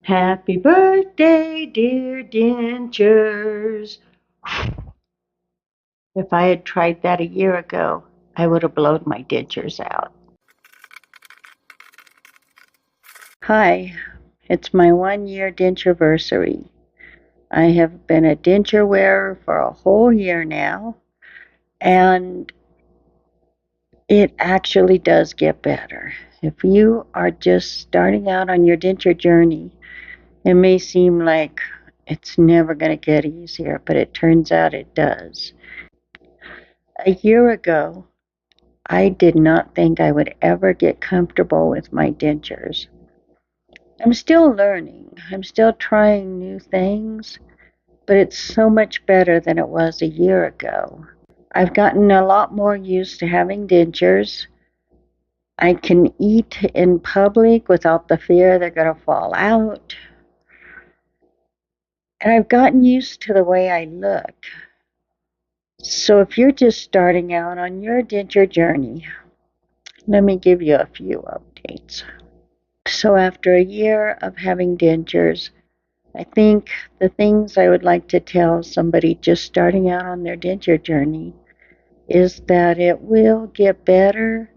Happy birthday, dear Dentures. If I had tried that a year ago, I would have blown my dentures out. Hi, it's my 1 year denture-versary. I have been a denture wearer for a whole year now, and it actually does get better. If you are just starting out on your denture journey, it may seem like it's never going to get easier, but it turns out it does. A year ago, I did not think I would ever get comfortable with my dentures. I'm still learning. I'm still trying new things, but it's so much better than it was a year ago. I've gotten a lot more used to having dentures. I can eat in public without the fear they're going to fall out. And I've gotten used to the way I look. So if you're just starting out on your denture journey, let me give you a few updates. So after a year of having dentures, I think the things I would like to tell somebody just starting out on their denture journey is that it will get better,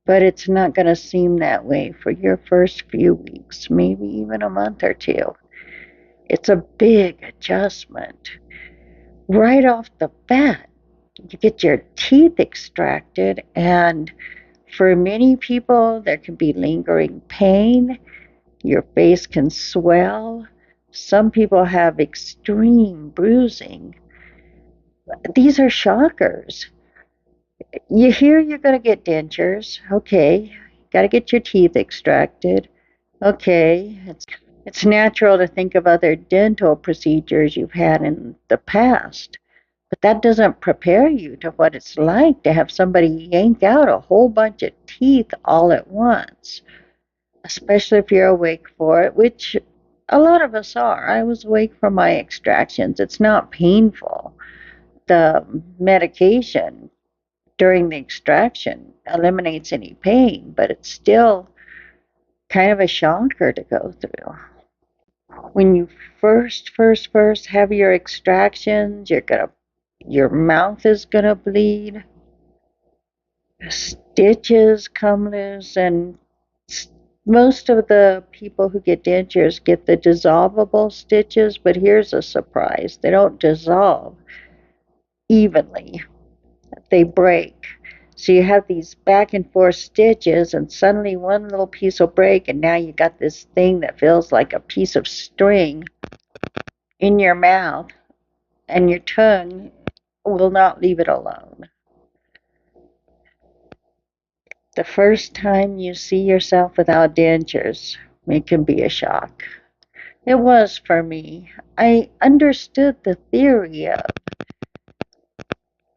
but it's not going to seem that way for your first few weeks, maybe even a month or two. It's a big adjustment. Right off the bat, you get your teeth extracted, and for many people, there can be lingering pain. Your face can swell. Some people have extreme bruising. These are shockers. You hear you're going to get dentures. Okay. Got to get your teeth extracted. Okay. It's natural to think of other dental procedures you've had in the past, but that doesn't prepare you to what it's like to have somebody yank out a whole bunch of teeth all at once, especially if you're awake for it, which a lot of us are. I was awake for my extractions. It's not painful. The medication during the extraction eliminates any pain, but it's still kind of a shocker to go through. When you first have your extractions, your mouth is gonna bleed, stitches come loose, and most of the people who get dentures get the dissolvable stitches, but here's a surprise. They don't dissolve evenly. They break. So you have these back and forth stitches, and suddenly one little piece will break, and now you got this thing that feels like a piece of string in your mouth, and your tongue will not leave it alone. The first time you see yourself without dentures, it can be a shock. It was for me. I understood the theory of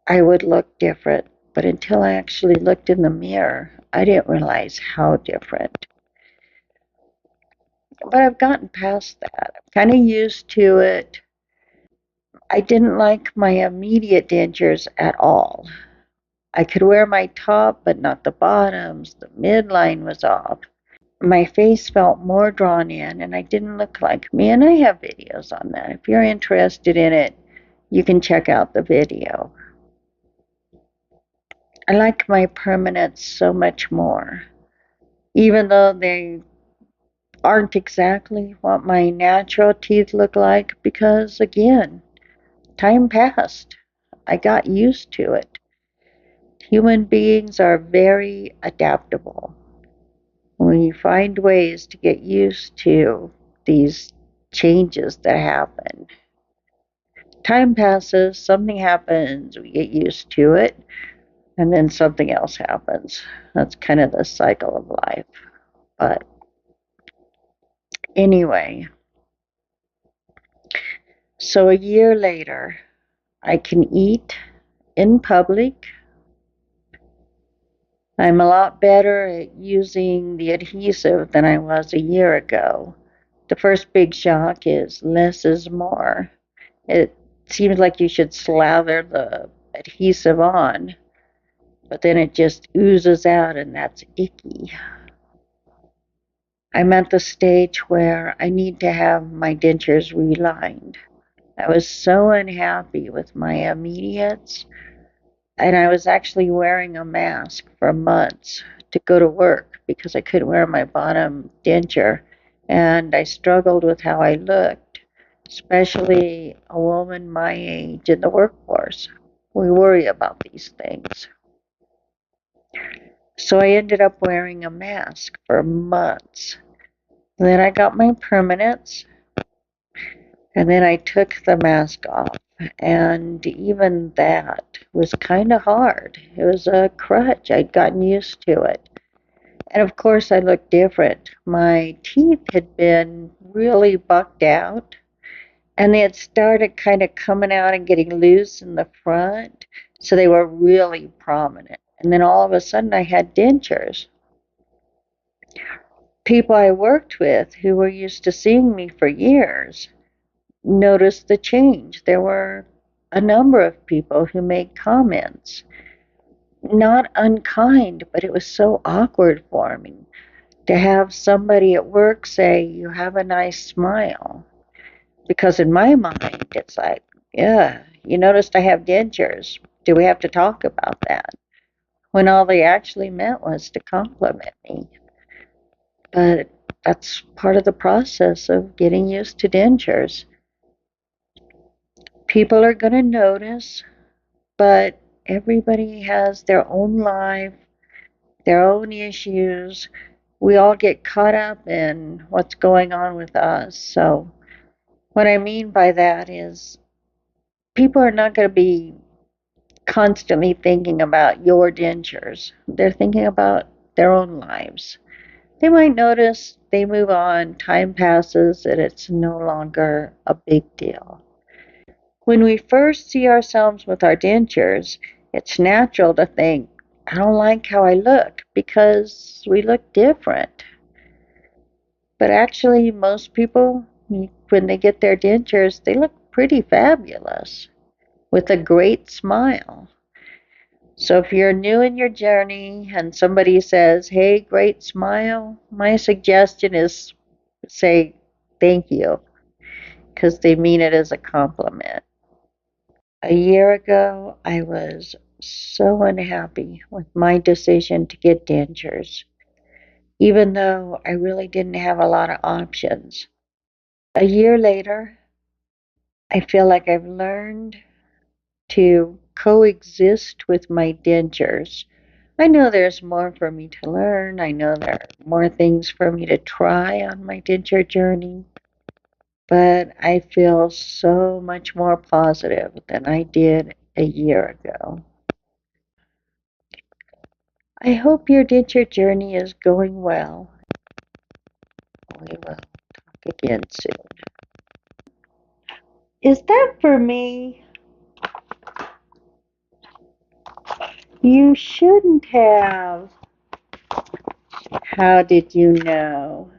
I would look different, but until I actually looked in the mirror, I didn't realize how different. But I've gotten past that. I'm kind of used to it. I didn't like my immediate dentures at all. I could wear my top, but not the bottoms. The midline was off. My face felt more drawn in, and I didn't look like me. And I have videos on that. If you're interested in it, you can check out the video. I like my permanents so much more, even though they aren't exactly what my natural teeth look like, because again, time passed. I got used to it. Human beings are very adaptable. We find ways to get used to these changes that happen. Time passes, something happens, we get used to it, and then something else happens. That's kind of the cycle of life. But anyway, so a year later, I can eat in public. I'm a lot better at using the adhesive than I was a year ago. The first big shock is less is more. It seems like you should slather the adhesive on, but then it just oozes out, and that's icky. I'm at the stage where I need to have my dentures relined. I was so unhappy with my immediates, and I was actually wearing a mask for months to go to work because I couldn't wear my bottom denture, and I struggled with how I looked, especially a woman my age in the workforce. We worry about these things. So I ended up wearing a mask for months. Then I got my permanents, and then I took the mask off. And even that was kind of hard. It was a crutch. I'd gotten used to it. And of course, I looked different. My teeth had been really bucked out, and they had started kind of coming out and getting loose in the front. So they were really prominent. And then all of a sudden, I had dentures. People I worked with who were used to seeing me for years noticed the change. There were a number of people who made comments, not unkind, but it was so awkward for me to have somebody at work say, "You have a nice smile." Because in my mind, it's like, yeah, you noticed I have dentures. Do we have to talk about that? When all they actually meant was to compliment me. But that's part of the process of getting used to dentures. People are going to notice, but everybody has their own life, their own issues. We all get caught up in what's going on with us. So, what I mean by that is people are not going to be constantly thinking about your dentures, they're thinking about their own lives. They might notice, they move on, time passes, and it's no longer a big deal. When we first see ourselves with our dentures, it's natural to think, I don't like how I look because we look different. But actually, most people, when they get their dentures, they look pretty fabulous with a great smile. So if you're new in your journey and somebody says, "Hey, great smile," my suggestion is say thank you because they mean it as a compliment. A year ago, I was so unhappy with my decision to get dentures, even though I really didn't have a lot of options. A year later, I feel like I've learned to coexist with my dentures. I know there's more for me to learn. I know there are more things for me to try on my denture journey, but I feel so much more positive than I did a year ago. I hope your denture journey is going well. We will talk again soon. Is that for me? You shouldn't have. How did you know?